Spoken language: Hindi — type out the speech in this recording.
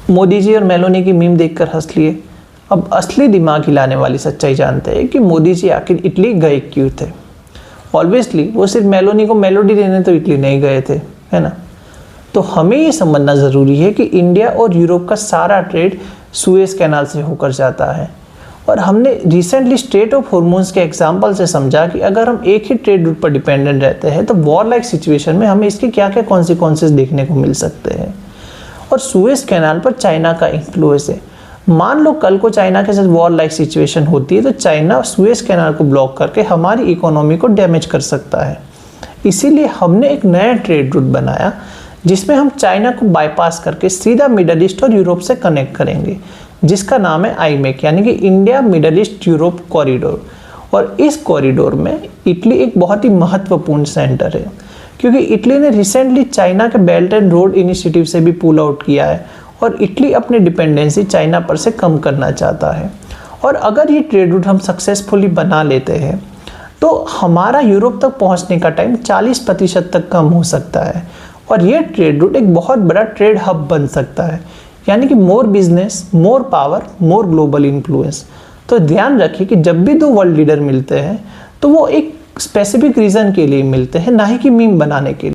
मोदी जी और मेलोनी की मीम देखकर हंस लिए। अब असली दिमाग हिलाने वाली सच्चाई जानते हैं कि मोदी जी आखिर इटली गए क्यों थे। ऑब्वियसली वो सिर्फ मेलोनी को मेलोडी देने तो इटली नहीं गए थे, है ना। तो हमें ये समझना ज़रूरी है कि इंडिया और यूरोप का सारा ट्रेड सुएज कैनाल से होकर जाता है। और हमने रिसेंटली स्ट्रेट ऑफ हॉर्मोन्स के एग्जाम्पल से समझा कि अगर हम एक ही ट्रेड रूट पर डिपेंडेंट रहते हैं तो वॉर लाइक सिचुएशन में हमें इसके क्या क्या कॉन्सिक्वेंसेस देखने को मिल सकते हैं। और सुएज कैनाल पर चाइना का इन्फ्लुएंस है। मान लो कल को चाइना के साथ वॉर लाइक सिचुएशन होती है तो चाइना सुएज कैनाल को ब्लॉक करके हमारी इकोनॉमी को डैमेज कर सकता है। इसीलिए हमने एक नया ट्रेड रूट बनाया जिसमें हम चाइना को बाईपास करके सीधा मिडल ईस्ट और यूरोप से कनेक्ट करेंगे, जिसका नाम है आईमेक यानी कि India middle east Europe corridor. और इस कॉरिडोर में इटली एक बहुत ही महत्वपूर्ण सेंटर है, क्योंकि इटली ने रिसेंटली चाइना के बेल्ट एंड रोड इनिशिएटिव से भी पुल आउट किया है और इटली अपनी डिपेंडेंसी चाइना पर से कम करना चाहता है। और अगर ये ट्रेड रूट हम सक्सेसफुली बना लेते हैं तो हमारा यूरोप तक पहुंचने का टाइम 40% तक कम हो सकता है और ये ट्रेड रूट एक बहुत बड़ा ट्रेड हब बन सकता है, यानी कि मोर बिजनेस, मोर पावर, मोर ग्लोबल इन्फ्लुएंस। तो ध्यान रखिए कि जब भी दो वर्ल्ड लीडर मिलते हैं तो वो एक स्पेसिफिक रीज़न के लिए मिलते हैं, ना ही कि मीम बनाने के लिए।